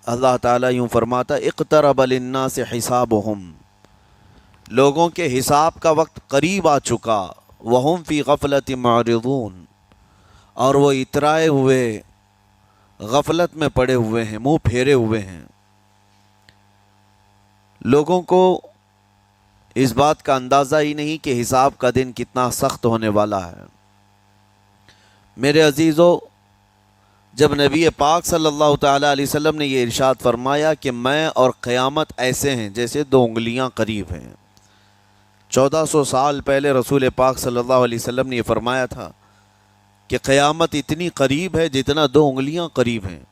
اللہ تعالیٰ یوں فرماتا اقترب للناس حسابہم، لوگوں کے حساب کا وقت قریب آ چکا، وہم فی غفلت معرضون، اور وہ اترائے ہوئے غفلت میں پڑے ہوئے ہیں، منہ پھیرے ہوئے ہیں۔ لوگوں کو اس بات کا اندازہ ہی نہیں کہ حساب کا دن کتنا سخت ہونے والا ہے۔ میرے عزیزو، جب نبی پاک صلی اللہ تعالیٰ علیہ وسلم نے یہ ارشاد فرمایا کہ میں اور قیامت ایسے ہیں جیسے دو انگلیاں قریب ہیں، 1400 سال پہلے رسول پاک صلی اللہ علیہ وسلم نے یہ فرمایا تھا کہ قیامت اتنی قریب ہے جتنا دو انگلیاں قریب ہیں۔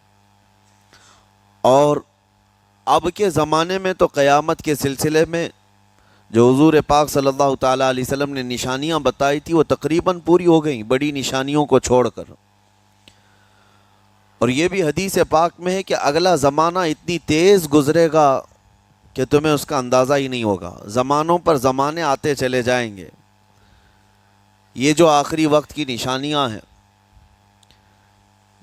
اور اب کے زمانے میں تو قیامت کے سلسلے میں جو حضور پاک صلی اللہ تعالیٰ علیہ وسلم نے نشانیاں بتائی تھی وہ تقریباً پوری ہو گئیں، بڑی نشانیوں کو چھوڑ کر۔ اور یہ بھی حدیث پاک میں ہے کہ اگلا زمانہ اتنی تیز گزرے گا کہ تمہیں اس کا اندازہ ہی نہیں ہوگا، زمانوں پر زمانے آتے چلے جائیں گے۔ یہ جو آخری وقت کی نشانیاں ہیں،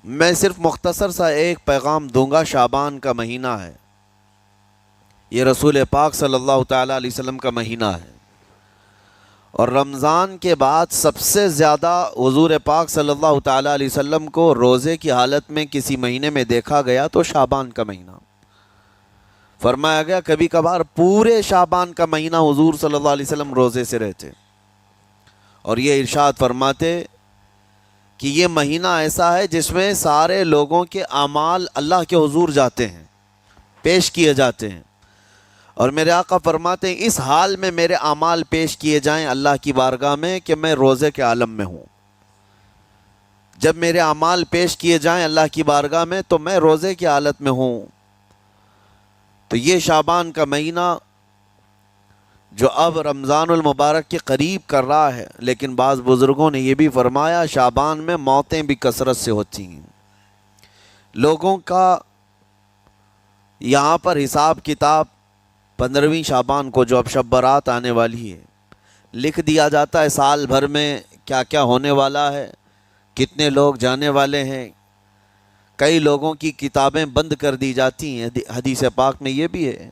میں صرف مختصر سا ایک پیغام دوں گا۔ شعبان کا مہینہ ہے، یہ رسول پاک صلی اللہ تعالیٰ علیہ وسلم کا مہینہ ہے، اور رمضان کے بعد سب سے زیادہ حضور پاک صلی اللہ تعالیٰ علیہ وسلم کو روزے کی حالت میں کسی مہینے میں دیکھا گیا تو شعبان کا مہینہ فرمایا گیا۔ کبھی کبھار پورے شعبان کا مہینہ حضور صلی اللہ علیہ وسلم روزے سے رہتے، اور یہ ارشاد فرماتے کہ یہ مہینہ ایسا ہے جس میں سارے لوگوں کے اعمال اللہ کے حضور جاتے ہیں، پیش کیے جاتے ہیں، اور میرے آقا فرماتے ہیں اس حال میں میرے اعمال پیش کیے جائیں اللہ کی بارگاہ میں کہ میں روزے کے عالم میں ہوں۔ جب میرے اعمال پیش کیے جائیں اللہ کی بارگاہ میں تو میں روزے کی حالت میں ہوں۔ تو یہ شعبان کا مہینہ جو اب رمضان المبارک کے قریب کر رہا ہے، لیکن بعض بزرگوں نے یہ بھی فرمایا شعبان میں موتیں بھی کثرت سے ہوتی ہیں۔ لوگوں کا یہاں پر حساب کتاب 15ویں شعبان کو جو اب شب برات آنے والی ہے لکھ دیا جاتا ہے، سال بھر میں کیا کیا ہونے والا ہے، کتنے لوگ جانے والے ہیں۔ کئی لوگوں کی کتابیں بند کر دی جاتی ہیں۔ حدیث پاک میں یہ بھی ہے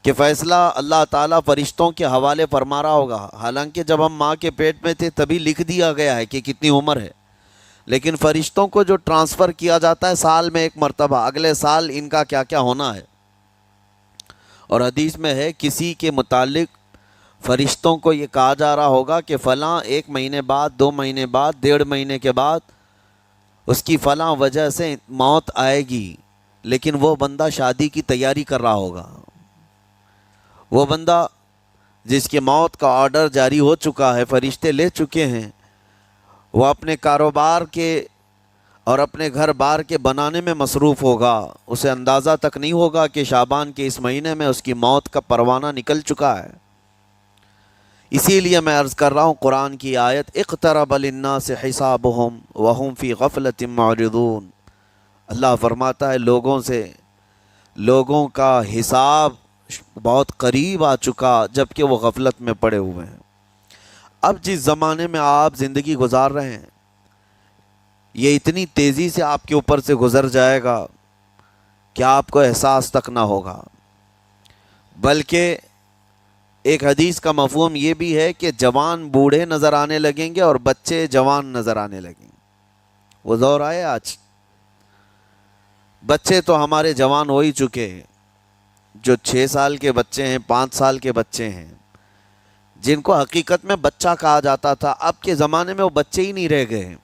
کہ فیصلہ اللہ تعالیٰ فرشتوں کے حوالے فرما رہا ہوگا، حالانکہ جب ہم ماں کے پیٹ میں تھے تبھی لکھ دیا گیا ہے کہ کتنی عمر ہے، لیکن فرشتوں کو جو ٹرانسفر کیا جاتا ہے سال میں ایک مرتبہ، اگلے سال ان کا کیا کیا ہونا ہے۔ اور حدیث میں ہے کسی کے متعلق فرشتوں کو یہ کہا جا رہا ہوگا کہ فلاں 1 مہینے بعد، 2 مہینے بعد، 1.5 مہینے کے بعد اس کی فلاں وجہ سے موت آئے گی، لیکن وہ بندہ شادی کی تیاری کر رہا ہوگا، وہ بندہ جس کی موت کا آرڈر جاری ہو چکا ہے، فرشتے لے چکے ہیں، وہ اپنے کاروبار کے اور اپنے گھر بار کے بنانے میں مصروف ہوگا، اسے اندازہ تک نہیں ہوگا کہ شعبان کے اس مہینے میں اس کی موت کا پروانہ نکل چکا ہے۔ اسی لیے میں عرض کر رہا ہوں قرآن کی آیت اقترب للناس حسابہم وہم فی غفلت معرضون، اللہ فرماتا ہے لوگوں کا حساب بہت قریب آ چکا جبکہ وہ غفلت میں پڑے ہوئے ہیں۔ اب جس زمانے میں آپ زندگی گزار رہے ہیں یہ اتنی تیزی سے آپ کے اوپر سے گزر جائے گا کہ آپ کو احساس تک نہ ہوگا، بلکہ ایک حدیث کا مفہوم یہ بھی ہے کہ جوان بوڑھے نظر آنے لگیں گے اور بچے جوان نظر آنے لگیں گے۔ وہ دور آئے آج، بچے تو ہمارے جوان ہو ہی چکے ہیں، جو 6 سال کے بچے ہیں، 5 سال کے بچے ہیں، جن کو حقیقت میں بچہ کہا جاتا تھا، اب کے زمانے میں وہ بچے ہی نہیں رہ گئے۔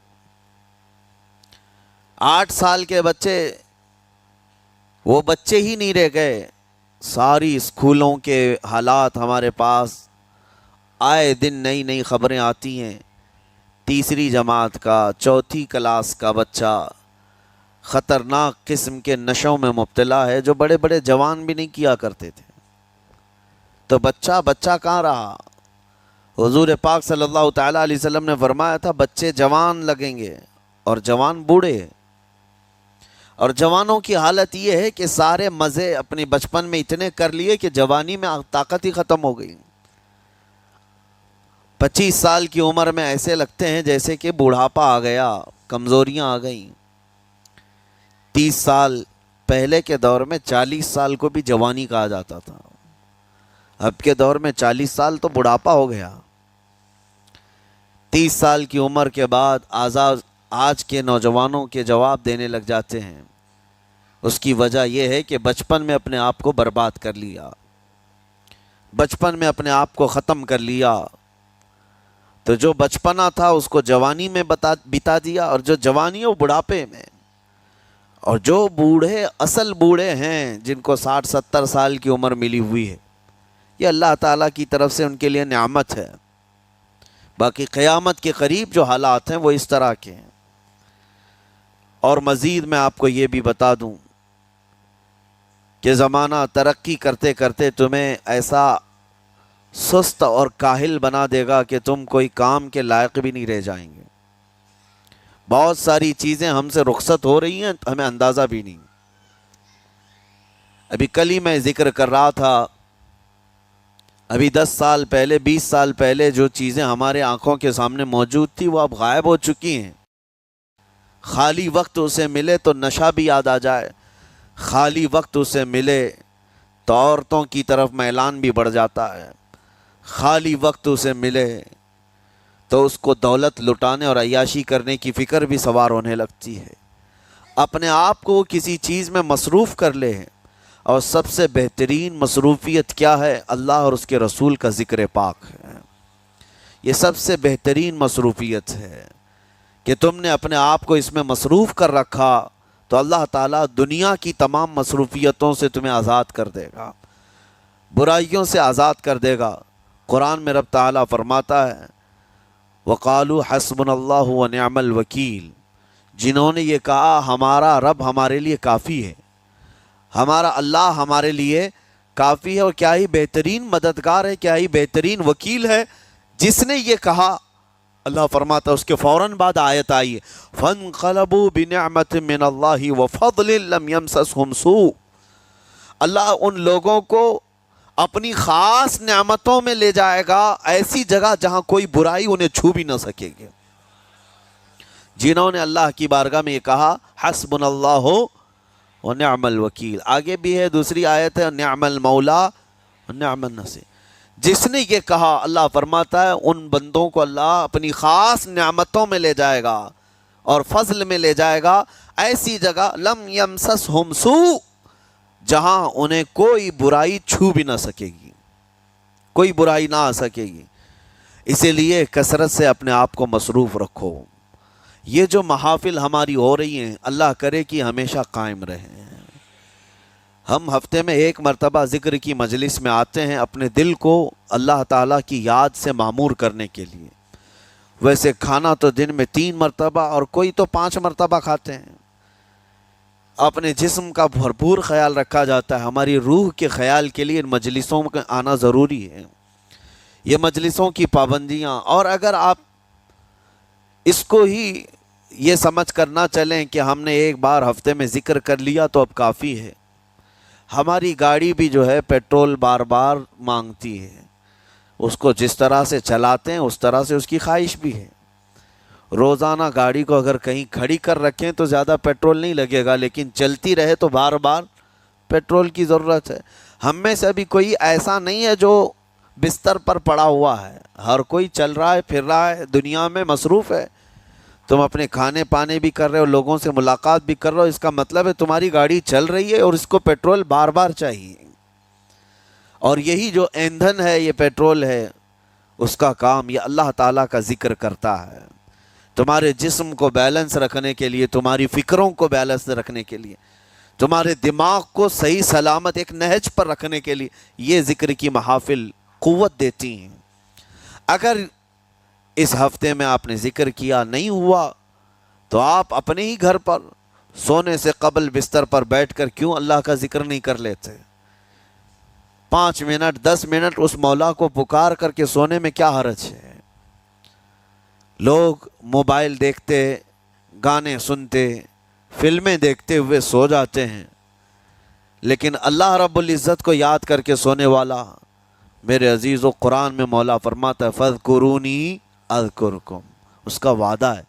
8 سال کے بچے وہ بچے ہی نہیں رہ گئے۔ ساری اسکولوں کے حالات ہمارے پاس آئے دن نئی نئی خبریں آتی ہیں۔ 3ری جماعت کا، 4تھی کلاس کا بچہ خطرناک قسم کے نشوں میں مبتلا ہے جو بڑے بڑے جوان بھی نہیں کیا کرتے تھے۔ تو بچہ کہاں رہا؟ حضور پاک صلی اللہ تعالیٰ علیہ وسلم نے فرمایا تھا بچے جوان لگیں گے اور جوان بوڑھے، اور جوانوں کی حالت یہ ہے کہ سارے مزے اپنے بچپن میں اتنے کر لیے کہ جوانی میں طاقت ہی ختم ہو گئی۔ 25 سال کی عمر میں ایسے لگتے ہیں جیسے کہ بوڑھاپا آ گیا، کمزوریاں آ گئیں۔ 30 سال پہلے کے دور میں 40 سال کو بھی جوانی کہا جاتا تھا، اب کے دور میں 40 سال تو بڑھاپا ہو گیا۔ 30 سال کی عمر کے بعد آج کے نوجوانوں کے جواب دینے لگ جاتے ہیں۔ اس کی وجہ یہ ہے کہ بچپن میں اپنے آپ کو برباد کر لیا، بچپن میں اپنے آپ کو ختم کر لیا، تو جو بچپنا تھا اس کو جوانی میں بتا دیا، اور جو جوانی ہے وہ بڑھاپے میں۔ اور جو بوڑھے اصل بوڑھے ہیں جن کو 60-70 سال کی عمر ملی ہوئی ہے، یہ اللہ تعالیٰ کی طرف سے ان کے لیے نعمت ہے۔ باقی قیامت کے قریب جو حالات ہیں وہ اس طرح کے ہیں۔ اور مزید میں آپ کو یہ بھی بتا دوں کہ زمانہ ترقی کرتے کرتے تمہیں ایسا سست اور کاہل بنا دے گا کہ تم کوئی کام کے لائق بھی نہیں رہ جائیں گے۔ بہت ساری چیزیں ہم سے رخصت ہو رہی ہیں، ہمیں اندازہ بھی نہیں۔ ابھی کل ہی میں ذکر کر رہا تھا، ابھی 10 سال پہلے 20 سال پہلے جو چیزیں ہمارے آنکھوں کے سامنے موجود تھی وہ اب غائب ہو چکی ہیں۔ خالی وقت اسے ملے تو نشہ بھی یاد آ جائے، خالی وقت اسے ملے تو عورتوں کی طرف میلان بھی بڑھ جاتا ہے، خالی وقت اسے ملے تو اس کو دولت لٹانے اور عیاشی کرنے کی فکر بھی سوار ہونے لگتی ہے۔ اپنے آپ کو کسی چیز میں مصروف کر لے، اور سب سے بہترین مصروفیت کیا ہے؟ اللہ اور اس کے رسول کا ذکر پاک ہے۔ یہ سب سے بہترین مصروفیت ہے کہ تم نے اپنے آپ کو اس میں مصروف کر رکھا تو اللہ تعالیٰ دنیا کی تمام مصروفیتوں سے تمہیں آزاد کر دے گا، برائیوں سے آزاد کر دے گا۔ قرآن میں رب تعالیٰ فرماتا ہے وَقَالُوا حَسْبُنَا اللَّهُ وَنِعْمَ الْوَكِيلُ، جنہوں نے یہ کہا ہمارا رب ہمارے لیے کافی ہے، ہمارا اللہ ہمارے لیے کافی ہے، اور کیا ہی بہترین مددگار ہے، کیا ہی بہترین وکیل ہے جس نے یہ کہا۔ اللہ فرماتا ہے اس کے فوراً بعد آیت آئی ہے فَانْقَلَبُوا بِنِعْمَةٍ مِّنَ اللَّهِ وَفَضْلٍ لَمْ يَمْسَسْهُمْ سُوءٌ، اللہ ان لوگوں کو اپنی خاص نعمتوں میں لے جائے گا، ایسی جگہ جہاں کوئی برائی انہیں چھو بھی نہ سکے گی۔ جنہوں نے اللہ کی بارگاہ میں یہ کہا حسبنا اللہ ونعم الوکیل، آگے بھی ہے دوسری آیت ہے نعم المولا ونعم النصیر، جس نے یہ کہا اللہ فرماتا ہے ان بندوں کو اللہ اپنی خاص نعمتوں میں لے جائے گا اور فضل میں لے جائے گا، ایسی جگہ لم یمسسہم سوء، جہاں انہیں کوئی برائی چھو بھی نہ سکے گی، کوئی برائی نہ آ سکے گی۔ اسی لیے کثرت سے اپنے آپ کو مصروف رکھو۔ یہ جو محافل ہماری ہو رہی ہیں اللہ کرے کہ ہمیشہ قائم رہیں۔ ہم ہفتے میں 1 مرتبہ ذکر کی مجلس میں آتے ہیں اپنے دل کو اللہ تعالیٰ کی یاد سے معمور کرنے کے لیے۔ ویسے کھانا تو دن میں 3 مرتبہ اور کوئی تو 5 مرتبہ کھاتے ہیں۔ اپنے جسم کا بھرپور خیال رکھا جاتا ہے، ہماری روح کے خیال کے لیے ان مجلسوں میں آنا ضروری ہے۔ یہ مجلسوں کی پابندیاں، اور اگر آپ اس کو ہی یہ سمجھ کر نہ چلیں کہ ہم نے ایک بار ہفتے میں ذکر کر لیا تو اب کافی ہے۔ ہماری گاڑی بھی جو ہے پیٹرول بار بار مانگتی ہے، اس کو جس طرح سے چلاتے ہیں اس طرح سے اس کی خواہش بھی ہے۔ روزانہ گاڑی کو اگر کہیں کھڑی کر رکھیں تو زیادہ پیٹرول نہیں لگے گا، لیکن چلتی رہے تو بار بار پیٹرول کی ضرورت ہے۔ ہم میں سے ابھی کوئی ایسا نہیں ہے جو بستر پر پڑا ہوا ہے، ہر کوئی چل رہا ہے، پھر رہا ہے، دنیا میں مصروف ہے۔ تم اپنے کھانے پانے بھی کر رہے ہو، لوگوں سے ملاقات بھی کر رہے ہو، اس کا مطلب ہے تمہاری گاڑی چل رہی ہے اور اس کو پیٹرول بار بار چاہیے۔ اور یہی جو ایندھن ہے، یہ پیٹرول ہے، اس کا کام یہ اللہ تعالیٰ کا ذکر کرتا ہے۔ تمہارے جسم کو بیلنس رکھنے کے لیے، تمہاری فکروں کو بیلنس رکھنے کے لیے، تمہارے دماغ کو صحیح سلامت ایک نہج پر رکھنے کے لیے یہ ذکر کی محافل قوت دیتی ہیں۔ اگر اس ہفتے میں آپ نے ذکر کیا نہیں ہوا تو آپ اپنے ہی گھر پر سونے سے قبل بستر پر بیٹھ کر کیوں اللہ کا ذکر نہیں کر لیتے؟ 5 منٹ 10 منٹ اس مولا کو پکار کر کے سونے میں کیا حرج ہے؟ لوگ موبائل دیکھتے، گانے سنتے، فلمیں دیکھتے ہوئے سو جاتے ہیں، لیکن اللہ رب العزت کو یاد کر کے سونے والا، میرے عزیزو، قرآن میں مولا فرماتا ہے فَاذْكُرُونِي اذکرکم، اس کا وعدہ ہے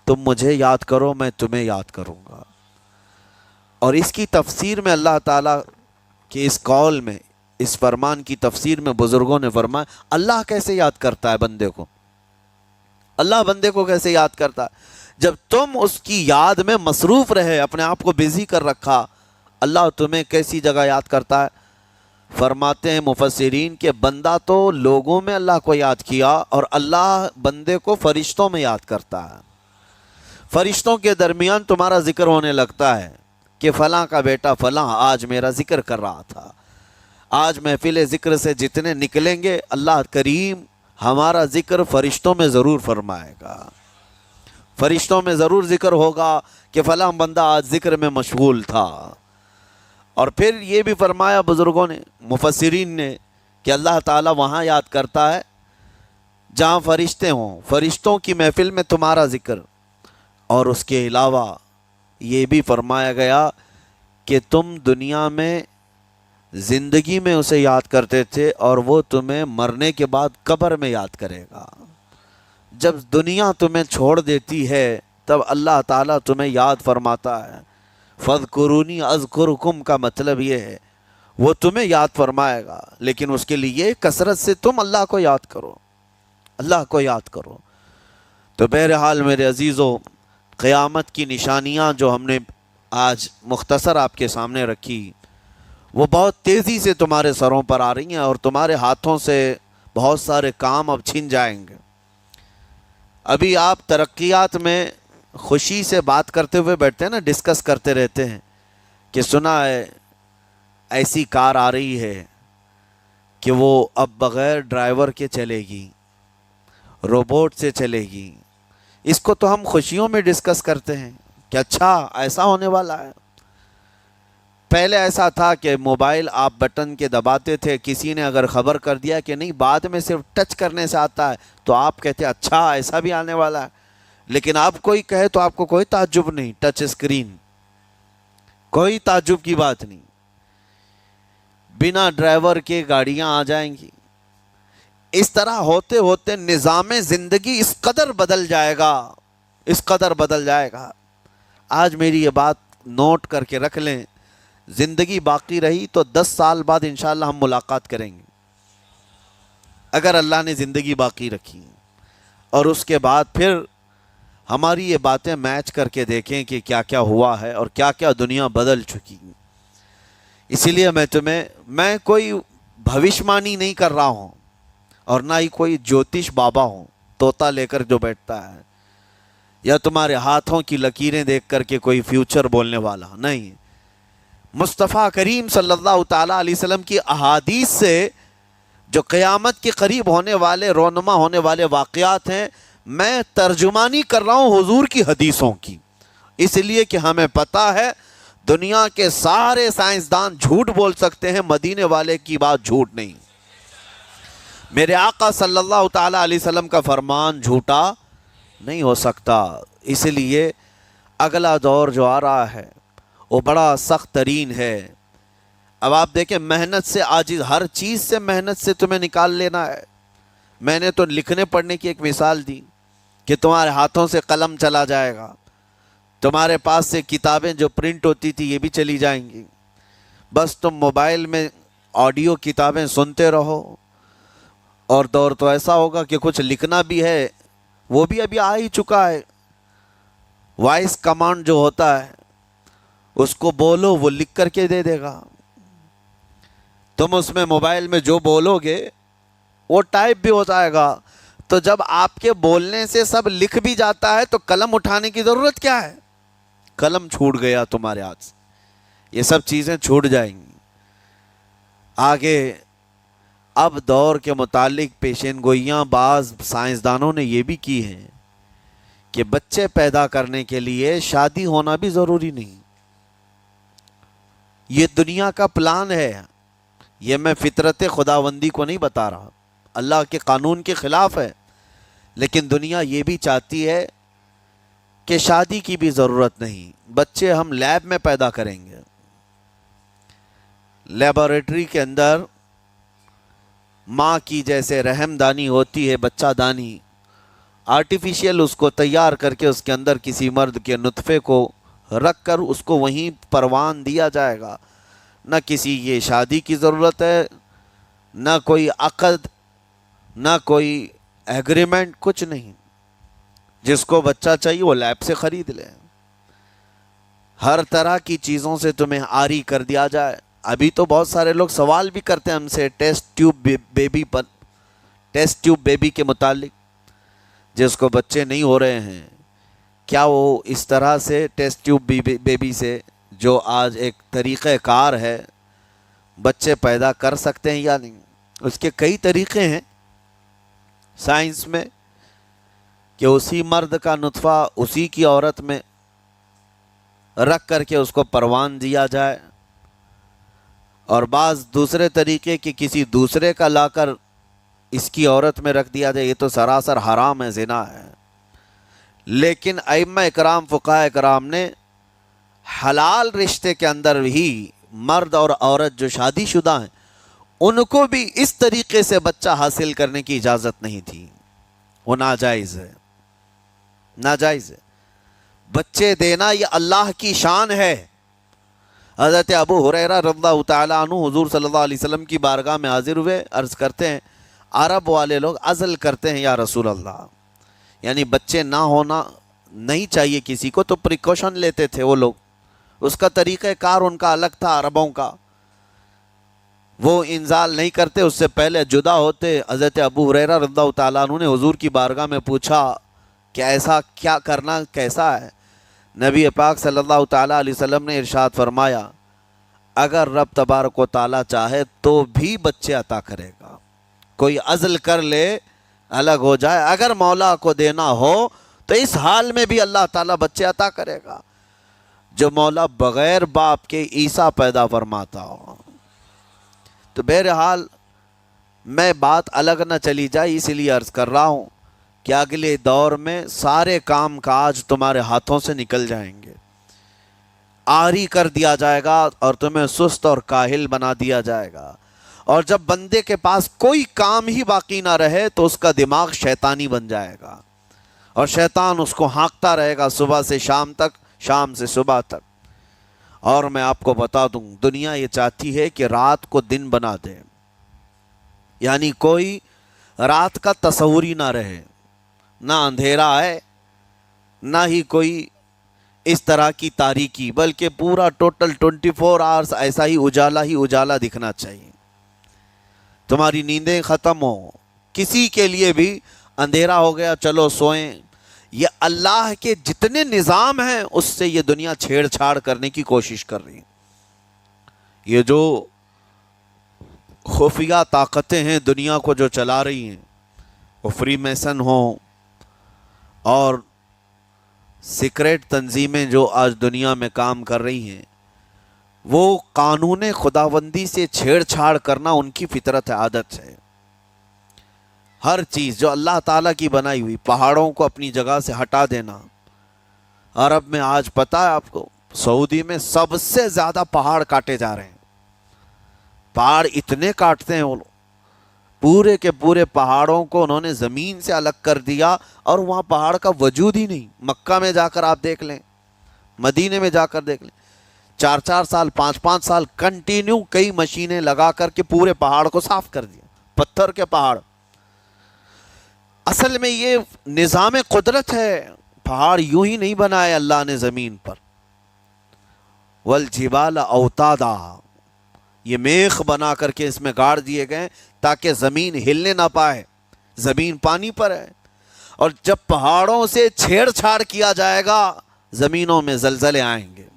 تم مجھے یاد کرو میں تمہیں یاد کروں گا۔ اور اس کی تفسیر میں اللہ تعالیٰ کے اس قول میں، اس فرمان کی تفسیر میں بزرگوں نے فرمایا اللہ کیسے یاد کرتا ہے بندے کو، اللہ بندے کو کیسے یاد کرتا ہے؟ جب تم اس کی یاد میں مصروف رہے، اپنے آپ کو بزی کر رکھا، اللہ تمہیں کیسی جگہ یاد کرتا ہے؟ فرماتے ہیں مفسرین کہ بندہ تو لوگوں میں اللہ کو یاد کیا، اور اللہ بندے کو فرشتوں میں یاد کرتا ہے۔ فرشتوں کے درمیان تمہارا ذکر ہونے لگتا ہے کہ فلاں کا بیٹا فلاں آج میرا ذکر کر رہا تھا۔ آج محفل ذکر سے جتنے نکلیں گے اللہ کریم ہمارا ذکر فرشتوں میں ضرور فرمائے گا، فرشتوں میں ضرور ذکر ہوگا کہ فلاں بندہ آج ذکر میں مشغول تھا۔ اور پھر یہ بھی فرمایا بزرگوں نے، مفسرین نے، کہ اللہ تعالیٰ وہاں یاد کرتا ہے جہاں فرشتے ہوں، فرشتوں کی محفل میں تمہارا ذکر۔ اور اس کے علاوہ یہ بھی فرمایا گیا کہ تم دنیا میں زندگی میں اسے یاد کرتے تھے، اور وہ تمہیں مرنے کے بعد قبر میں یاد کرے گا۔ جب دنیا تمہیں چھوڑ دیتی ہے تب اللہ تعالیٰ تمہیں یاد فرماتا ہے۔ فَاذْكُرُونِی أَذْكُرْكُمْ کا مطلب یہ ہے وہ تمہیں یاد فرمائے گا، لیکن اس کے لیے کثرت سے تم اللہ کو یاد کرو، اللہ کو یاد کرو۔ تو بہرحال میرے عزیزو، قیامت کی نشانیاں جو ہم نے آج مختصر آپ کے سامنے رکھی، وہ بہت تیزی سے تمہارے سروں پر آ رہی ہیں، اور تمہارے ہاتھوں سے بہت سارے کام اب چھن جائیں گے۔ ابھی آپ ترقیات میں خوشی سے بات کرتے ہوئے بیٹھتے ہیں نا، ڈسکس کرتے رہتے ہیں کہ سنا ہے ایسی کار آ رہی ہے کہ وہ اب بغیر ڈرائیور کے چلے گی، روبوٹ سے چلے گی۔ اس کو تو ہم خوشیوں میں ڈسکس کرتے ہیں کہ اچھا ایسا ہونے والا ہے۔ پہلے ایسا تھا کہ موبائل آپ بٹن کے دباتے تھے، کسی نے اگر خبر کر دیا کہ نہیں بعد میں صرف ٹچ کرنے سے آتا ہے تو آپ کہتے اچھا ایسا بھی آنے والا ہے۔ لیکن اب کوئی کہے تو آپ کو کوئی تعجب نہیں، ٹچ اسکرین، کوئی تعجب کی بات نہیں، بنا ڈرائیور کے گاڑیاں آ جائیں گی۔ اس طرح ہوتے ہوتے نظام زندگی اس قدر بدل جائے گا، اس قدر بدل جائے گا۔ آج میری یہ بات نوٹ کر کے رکھ لیں، زندگی باقی رہی تو 10 سال بعد انشاءاللہ ہم ملاقات کریں گے، اگر اللہ نے زندگی باقی رکھی، اور اس کے بعد پھر ہماری یہ باتیں میچ کر کے دیکھیں کہ کیا کیا ہوا ہے اور کیا کیا دنیا بدل چکی۔ اسی لیے میں کوئی بھوشمانی نہیں کر رہا ہوں، اور نہ ہی کوئی جوتش بابا ہوں طوطا لے کر جو بیٹھتا ہے، یا تمہارے ہاتھوں کی لکیریں دیکھ کر کے کوئی فیوچر بولنے والا نہیں۔ مصطفیٰ کریم صلی اللہ تعالیٰ علیہ وسلم کی احادیث سے جو قیامت کے قریب ہونے والے رونما ہونے والے واقعات ہیں، میں ترجمانی کر رہا ہوں حضور کی حدیثوں کی، اس لیے کہ ہمیں پتہ ہے دنیا کے سارے سائنسدان جھوٹ بول سکتے ہیں، مدینے والے کی بات جھوٹ نہیں۔ میرے آقا صلی اللہ تعالیٰ علیہ وسلم کا فرمان جھوٹا نہیں ہو سکتا۔ اس لیے اگلا دور جو آ رہا ہے وہ بڑا سخت ترین ہے۔ اب آپ دیکھیں، محنت سے عاجز، ہر چیز سے محنت سے تمہیں نکال لینا ہے۔ میں نے تو لکھنے پڑھنے کی ایک مثال دی کہ تمہارے ہاتھوں سے قلم چلا جائے گا، تمہارے پاس سے کتابیں جو پرنٹ ہوتی تھی یہ بھی چلی جائیں گی، بس تم موبائل میں آڈیو کتابیں سنتے رہو۔ اور دور تو ایسا ہوگا کہ کچھ لکھنا بھی ہے، وہ بھی ابھی آ ہی چکا ہے، وائس کمانڈ جو ہوتا ہے اس کو بولو وہ لکھ کر کے دے دے گا۔ تم اس میں موبائل میں جو بولو گے وہ ٹائپ بھی ہو جائے گا۔ تو جب آپ کے بولنے سے سب لکھ بھی جاتا ہے تو قلم اٹھانے کی ضرورت کیا ہے؟ قلم چھوٹ گیا تمہارے ہاتھ سے، یہ سب چیزیں چھوٹ جائیں گی۔ آگے اب دور کے متعلق پیشین گوئیاں بعض سائنسدانوں نے یہ بھی کی ہیں کہ بچے پیدا کرنے کے لیے شادی ہونا بھی ضروری نہیں۔ یہ دنیا کا پلان ہے، یہ میں فطرت خداوندی کو نہیں بتا رہا، اللہ کے قانون کے خلاف ہے، لیکن دنیا یہ بھی چاہتی ہے کہ شادی کی بھی ضرورت نہیں، بچے ہم لیب میں پیدا کریں گے، لیبارٹری کے اندر ماں کی جیسے رحم دانی ہوتی ہے، بچہ دانی، آرٹیفیشیل اس کو تیار کر کے اس کے اندر کسی مرد کے نطفے کو رکھ کر اس کو وہیں پروان دیا جائے گا۔ نہ کسی یہ شادی کی ضرورت ہے، نہ کوئی عقد، نہ کوئی ایگریمنٹ، کچھ نہیں۔ جس کو بچہ چاہیے وہ لیب سے خرید لے، ہر طرح کی چیزوں سے تمہیں عاری کر دیا جائے۔ ابھی تو بہت سارے لوگ سوال بھی کرتے ہیں ہم سے ٹیسٹ ٹیوب بیبی کے متعلق، جس کو بچے نہیں ہو رہے ہیں، کیا وہ اس طرح سے ٹیسٹ ٹیوب بیبی سے، جو آج ایک طریقہ کار ہے، بچے پیدا کر سکتے ہیں یا نہیں؟ اس کے کئی طریقے ہیں سائنس میں، کہ اسی مرد کا نطفہ اسی کی عورت میں رکھ کر کے اس کو پروان دیا جائے، اور بعض دوسرے طریقے کہ کسی دوسرے کا لا کر اس کی عورت میں رکھ دیا جائے۔ یہ تو سراسر حرام ہے، زنا ہے۔ لیکن ائمہ اکرام، فقہاء اکرام نے حلال رشتے کے اندر ہی مرد اور عورت جو شادی شدہ ہیں ان کو بھی اس طریقے سے بچہ حاصل کرنے کی اجازت نہیں تھی، وہ ناجائز ہے، ناجائز ہے۔ بچے دینا یہ اللہ کی شان ہے۔ حضرت ابو ہریرہ رضی اللہ تعالیٰ عنہ حضور صلی اللہ علیہ وسلم کی بارگاہ میں حاضر ہوئے، عرض کرتے ہیں عرب والے لوگ عزل کرتے ہیں یا رسول اللہ، یعنی بچے نہ ہونا نہیں چاہیے کسی کو، تو پریکاشن لیتے تھے وہ لوگ، اس کا طریقہ کار ان کا الگ تھا عربوں کا، وہ انزال نہیں کرتے، اس سے پہلے جدا ہوتے۔ حضرت ابو ہریرہ رضی اللہ تعالیٰ عنہ نے حضور کی بارگاہ میں پوچھا کہ ایسا کیا کرنا کیسا ہے؟ نبی پاک صلی اللہ تعالیٰ علیہ وسلم نے ارشاد فرمایا اگر رب تبارک و تعالیٰ چاہے تو بھی بچے عطا کرے گا، کوئی عزل کر لے الگ ہو جائے، اگر مولا کو دینا ہو تو اس حال میں بھی اللہ تعالیٰ بچے عطا کرے گا۔ جو مولا بغیر باپ کے عیسیٰ پیدا فرماتا ہو۔ تو بہرحال میں بات الگ نہ چلی جائے اس لیے عرض کر رہا ہوں کہ اگلے دور میں سارے کام کاج تمہارے ہاتھوں سے نکل جائیں گے، عاری کر دیا جائے گا اور تمہیں سست اور کاہل بنا دیا جائے گا، اور جب بندے کے پاس کوئی کام ہی باقی نہ رہے تو اس کا دماغ شیطانی بن جائے گا، اور شیطان اس کو ہانکتا رہے گا صبح سے شام تک، شام سے صبح تک۔ اور میں آپ کو بتا دوں دنیا یہ چاہتی ہے کہ رات کو دن بنا دے، یعنی کوئی رات کا تصور ہی نہ رہے، نہ اندھیرا ہے نہ ہی کوئی اس طرح کی تاریکی، بلکہ پورا ٹوٹل 24 آورز ایسا ہی اجالا دکھنا چاہیے۔ تمہاری نیندیں ختم ہو، کسی کے لیے بھی اندھیرا ہو گیا چلو سوئیں، یہ اللہ کے جتنے نظام ہیں اس سے یہ دنیا چھیڑ چھاڑ کرنے کی کوشش کر رہی ہے۔ یہ جو خفیہ طاقتیں ہیں دنیا کو جو چلا رہی ہیں، وہ فری میسن ہوں اور سیکریٹ تنظیمیں جو آج دنیا میں کام کر رہی ہیں، وہ قانون خداوندی سے چھیڑ چھاڑ کرنا ان کی فطرت ہے، عادت ہے۔ ہر چیز جو اللہ تعالیٰ کی بنائی ہوئی، پہاڑوں کو اپنی جگہ سے ہٹا دینا۔ عرب میں آج پتہ ہے آپ کو، سعودی میں سب سے زیادہ پہاڑ کاٹے جا رہے ہیں، پہاڑ اتنے کاٹتے ہیں وہ لوگ، پورے کے پورے پہاڑوں کو انہوں نے زمین سے الگ کر دیا، اور وہاں پہاڑ کا وجود ہی نہیں۔ مکہ میں جا کر آپ دیکھ لیں، مدینے میں جا کر دیکھ لیں، 4 سال 5 سال کنٹینیو کئی مشینیں لگا کر کے پورے پہاڑ کو صاف کر دیا، پتھر کے پہاڑ۔ اصل میں یہ نظام قدرت ہے، پہاڑ یوں ہی نہیں بنائے اللہ نے زمین پر۔ والجبال اوتادا، یہ میخ بنا کر کے اس میں گاڑ دیے گئے تاکہ زمین ہلنے نہ پائے، زمین پانی پر ہے، اور جب پہاڑوں سے چھیڑ چھاڑ کیا جائے گا زمینوں میں زلزلے آئیں گے،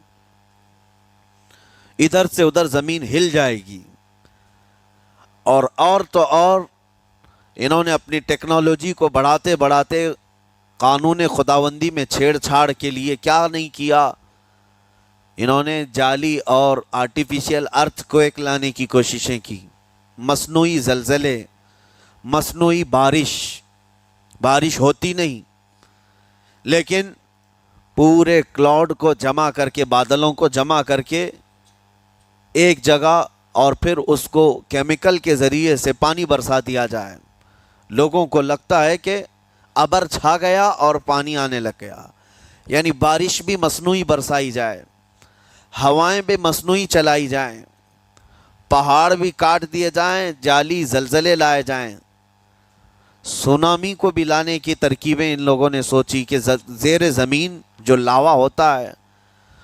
ادھر سے ادھر زمین ہل جائے گی۔ اور تو اور انہوں نے اپنی ٹیکنالوجی کو بڑھاتے بڑھاتے قانون خداوندی میں چھیڑ چھاڑ کے لیے کیا نہیں کیا، انہوں نے جعلی اور آرٹیفیشل ارتھ کویک لانے کی کوششیں کی، مصنوعی زلزلے، مصنوعی بارش ہوتی نہیں، لیکن پورے کلاؤڈ کو جمع کر کے، بادلوں کو جمع کر کے ایک جگہ، اور پھر اس کو کیمیکل کے ذریعے سے پانی برسا دیا جائے۔ لوگوں کو لگتا ہے کہ ابر چھا گیا اور پانی آنے لگ گیا، یعنی بارش بھی مصنوعی برسائی جائے، ہوائیں بھی مصنوعی چلائی جائیں، پہاڑ بھی کاٹ دیے جائیں، جعلی زلزلے لائے جائیں، سونامی کو بھی لانے کی ترکیبیں ان لوگوں نے سوچی کہ زیر زمین جو لاوا ہوتا ہے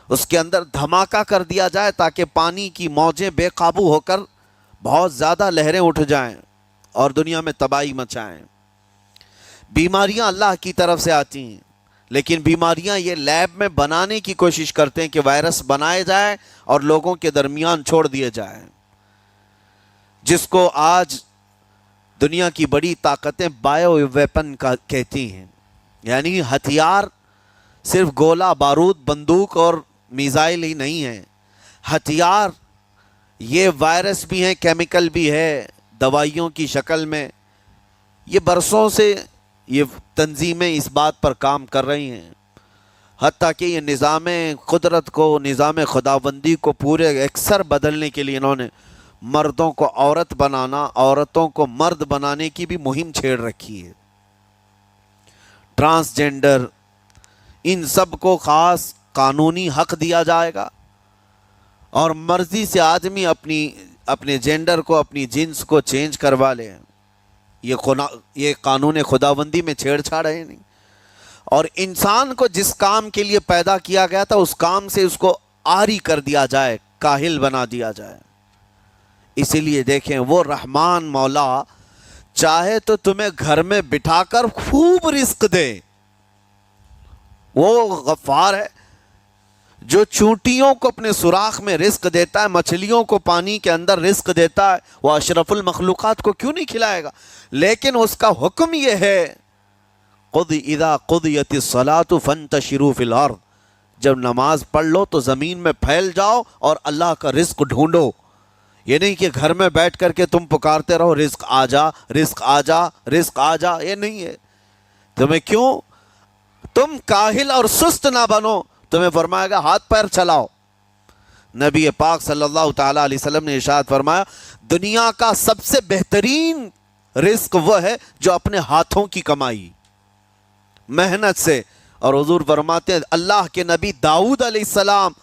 اس کے اندر دھماکہ کر دیا جائے تاکہ پانی کی موجیں بے قابو ہو کر بہت زیادہ لہریں اٹھ جائیں اور دنیا میں تباہی مچائیں۔ بیماریاں اللہ کی طرف سے آتی ہیں، لیکن بیماریاں یہ لیب میں بنانے کی کوشش کرتے ہیں کہ وائرس بنائے جائے اور لوگوں کے درمیان چھوڑ دیے جائیں، جس کو آج دنیا کی بڑی طاقتیں بایو ویپن کا کہتی ہیں، یعنی ہتھیار صرف گولہ بارود بندوق اور میزائل ہی نہیں ہیں، ہتھیار یہ وائرس بھی ہیں، کیمیکل بھی ہے، دوائیوں کی شکل میں۔ یہ برسوں سے یہ تنظیمیں اس بات پر کام کر رہی ہیں، حتیٰ کہ یہ نظام قدرت کو، نظام خداوندی کو پورے اکثر بدلنے کے لیے انہوں نے مردوں کو عورت بنانا، عورتوں کو مرد بنانے کی بھی مہم چھیڑ رکھی ہے۔ ٹرانسجینڈر، ان سب کو خاص قانونی حق دیا جائے گا اور مرضی سے آدمی اپنے جینڈر کو، اپنی جنس کو چینج کروا لے۔ یہ قانون خداوندی میں چھیڑ چھاڑ ہے نہیں، اور انسان کو جس کام کے لیے پیدا کیا گیا تھا اس کام سے اس کو عاری کر دیا جائے، کاہل بنا دیا جائے۔ اسی لیے دیکھیں وہ رحمان مولا چاہے تو تمہیں گھر میں بٹھا کر خوب رزق دے، وہ غفار ہے جو چونٹیوں کو اپنے سوراخ میں رزق دیتا ہے، مچھلیوں کو پانی کے اندر رزق دیتا ہے، وہ اشرف المخلوقات کو کیوں نہیں کھلائے گا؟ لیکن اس کا حکم یہ ہے اذا قضیت الصلاۃ فانتشروا فی الارض، جب نماز پڑھ لو تو زمین میں پھیل جاؤ اور اللہ کا رزق ڈھونڈو۔ یہ نہیں کہ گھر میں بیٹھ کر کے تم پکارتے رہو رزق آ جا، رزق آ جا، رزق آ جا، یہ نہیں ہے۔ تمہیں کیوں؟ تم کاہل اور سست نہ بنو، تمہیں فرمائے گا ہاتھ پیر چلاؤ۔ نبی پاک صلی اللہ تعالیٰ علیہ وسلم نے ارشاد فرمایا دنیا کا سب سے بہترین رزق وہ ہے جو اپنے ہاتھوں کی کمائی، محنت سے۔ اور حضور فرماتے ہیں اللہ کے نبی داؤد علیہ السلام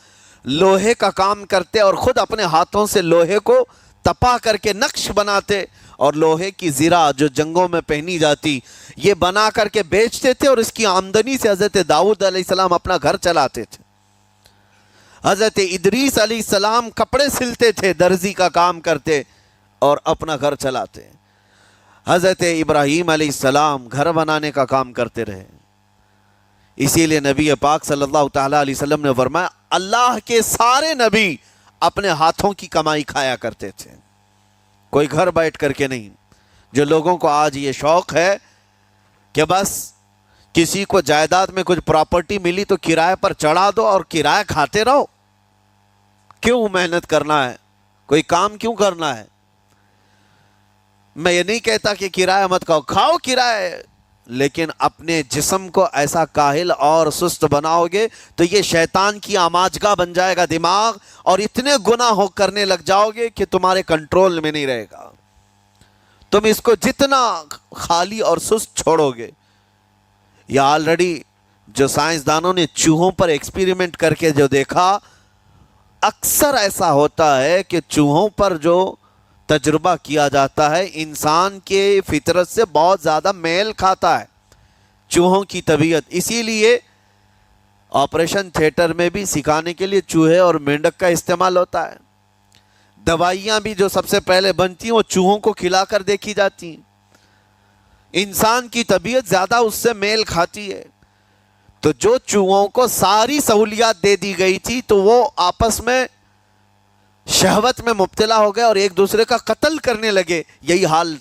لوہے کا کام کرتے اور خود اپنے ہاتھوں سے لوہے کو تپا کر کے نقش بناتے، اور لوہے کی زرہ جو جنگوں میں پہنی جاتی یہ بنا کر کے بیچتے تھے، اور اس کی آمدنی سے حضرت داؤد علیہ السلام اپنا گھر چلاتے تھے۔ حضرت ادریس علیہ السلام کپڑے سلتے تھے، درزی کا کام کرتے اور اپنا گھر چلاتے۔ حضرت ابراہیم علیہ السلام گھر بنانے کا کام کرتے رہے۔ اسی لیے نبی پاک صلی اللہ تعالیٰ علیہ وسلم نے فرمایا اللہ کے سارے نبی اپنے ہاتھوں کی کمائی کھایا کرتے تھے، کوئی گھر بیٹھ کر کے نہیں۔ جو لوگوں کو آج یہ شوق ہے کہ بس کسی کو جائیداد میں کچھ پراپرٹی ملی تو کرائے پر چڑھا دو اور کرایہ کھاتے رہو، کیوں محنت کرنا ہے؟ کوئی کام کیوں کرنا ہے؟ میں یہ نہیں کہتا کہ کرایہ مت کھاؤ، کھاؤ کرایہ، لیکن اپنے جسم کو ایسا کاہل اور سست بناؤ گے تو یہ شیطان کی آماجگاہ بن جائے گا دماغ، اور اتنے گناہ کرنے لگ جاؤ گے کہ تمہارے کنٹرول میں نہیں رہے گا۔ تم اس کو جتنا خالی اور سست چھوڑو گے، یا آلریڈی جو سائنسدانوں نے چوہوں پر ایکسپیریمنٹ کر کے جو دیکھا، اکثر ایسا ہوتا ہے کہ چوہوں پر جو تجربہ کیا جاتا ہے انسان کے فطرت سے بہت زیادہ میل کھاتا ہے چوہوں کی طبیعت۔ اسی لیے آپریشن تھیٹر میں بھی سکھانے کے لیے چوہے اور مینڈک کا استعمال ہوتا ہے۔ دوائیاں بھی جو سب سے پہلے بنتی ہیں وہ چوہوں کو کھلا کر دیکھی جاتی ہیں۔ انسان کی طبیعت زیادہ اس سے میل کھاتی ہے۔ تو جو چوہوں کو ساری سہولیات دے دی گئی تھی تو وہ آپس میں شہوت میں مبتلا ہو گئے اور ایک دوسرے کا قتل کرنے لگے۔ یہی حال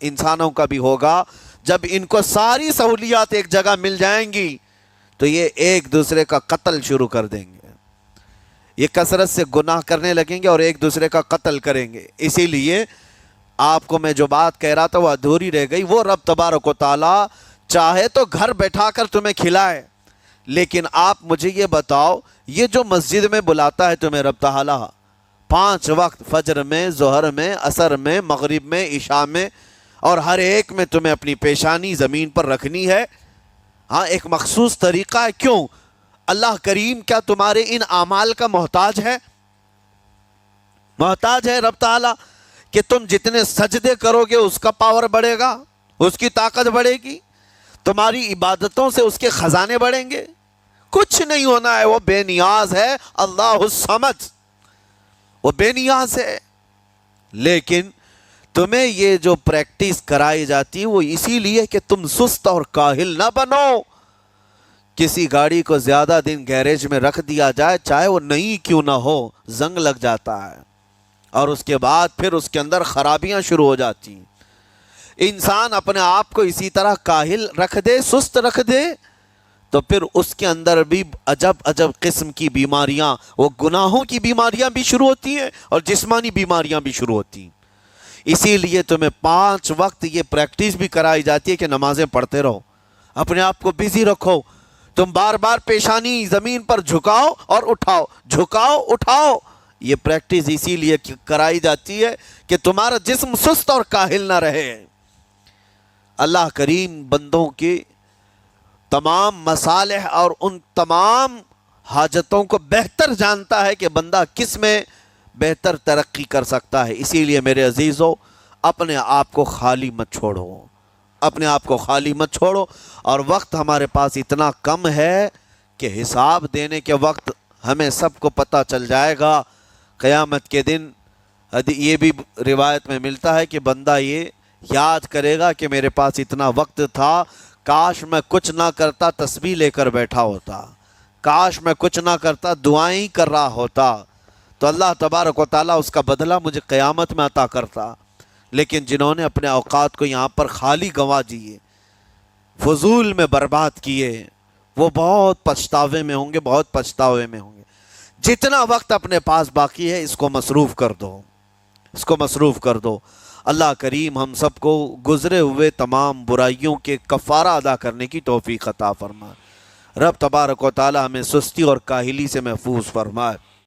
انسانوں کا بھی ہوگا، جب ان کو ساری سہولیات ایک جگہ مل جائیں گی تو یہ ایک دوسرے کا قتل شروع کر دیں گے، یہ کثرت سے گناہ کرنے لگیں گے اور ایک دوسرے کا قتل کریں گے۔ اسی لیے آپ کو میں جو بات کہہ رہا تھا وہ ادھوری رہ گئی۔ وہ رب تبارک و تعالی چاہے تو گھر بیٹھا کر تمہیں کھلائے، لیکن آپ مجھے یہ بتاؤ، یہ جو مسجد میں بلاتا ہے تمہیں رب تعالی 5 وقت، فجر میں، ظہر میں، عصر میں، مغرب میں، عشاء میں، اور ہر ایک میں تمہیں اپنی پیشانی زمین پر رکھنی ہے۔ ہاں ایک مخصوص طریقہ ہے، کیوں؟ اللہ کریم کیا تمہارے ان اعمال کا محتاج ہے؟ محتاج ہے رب تعالیٰ کہ تم جتنے سجدے کرو گے اس کا پاور بڑھے گا، اس کی طاقت بڑھے گی، تمہاری عبادتوں سے اس کے خزانے بڑھیں گے؟ کچھ نہیں ہونا ہے، وہ بے نیاز ہے، اللہ الصمد، وہ بے نیاز ہے۔ لیکن تمہیں یہ جو پریکٹس کرائی جاتی ہے وہ اسی لیے کہ تم سست اور کاہل نہ بنو۔ کسی گاڑی کو زیادہ دن گیریج میں رکھ دیا جائے، چاہے وہ نئی کیوں نہ ہو، زنگ لگ جاتا ہے اور اس کے بعد پھر اس کے اندر خرابیاں شروع ہو جاتی ہیں۔ انسان اپنے آپ کو اسی طرح کاہل رکھ دے، سست رکھ دے، تو پھر اس کے اندر بھی عجب عجب قسم کی بیماریاں، وہ گناہوں کی بیماریاں بھی شروع ہوتی ہیں اور جسمانی بیماریاں بھی شروع ہوتی ہیں۔ اسی لیے تمہیں 5 وقت یہ پریکٹس بھی کرائی جاتی ہے کہ نمازیں پڑھتے رہو، اپنے آپ کو بزی رکھو، تم بار بار پیشانی زمین پر جھکاؤ اور اٹھاؤ، جھکاؤ اٹھاؤ۔ یہ پریکٹس اسی لیے کرائی جاتی ہے کہ تمہارا جسم سست اور کاہل نہ رہے۔ اللہ کریم بندوں کے تمام مصالح اور ان تمام حاجتوں کو بہتر جانتا ہے کہ بندہ کس میں بہتر ترقی کر سکتا ہے۔ اسی لیے میرے عزیزو، اپنے آپ کو خالی مت چھوڑو، اپنے آپ کو خالی مت چھوڑو۔ اور وقت ہمارے پاس اتنا کم ہے کہ حساب دینے کے وقت ہمیں سب کو پتہ چل جائے گا قیامت کے دن۔ یہ بھی روایت میں ملتا ہے کہ بندہ یہ یاد کرے گا کہ میرے پاس اتنا وقت تھا، کاش میں کچھ نہ کرتا، تسبیح لے کر بیٹھا ہوتا، کاش میں کچھ نہ کرتا، دعائیں ہی کر رہا ہوتا، تو اللہ تبارک و تعالیٰ اس کا بدلہ مجھے قیامت میں عطا کرتا۔ لیکن جنہوں نے اپنے اوقات کو یہاں پر خالی گنوا دیے، فضول میں برباد کیے، وہ بہت پچھتاوے میں ہوں گے، بہت پچھتاوے میں ہوں گے۔ جتنا وقت اپنے پاس باقی ہے اس کو مصروف کر دو، اس کو مصروف کر دو۔ اللہ کریم ہم سب کو گزرے ہوئے تمام برائیوں کے کفارہ ادا کرنے کی توفیق عطا فرمائے۔ رب تبارک و تعالی ہمیں سستی اور کاہلی سے محفوظ فرمائے۔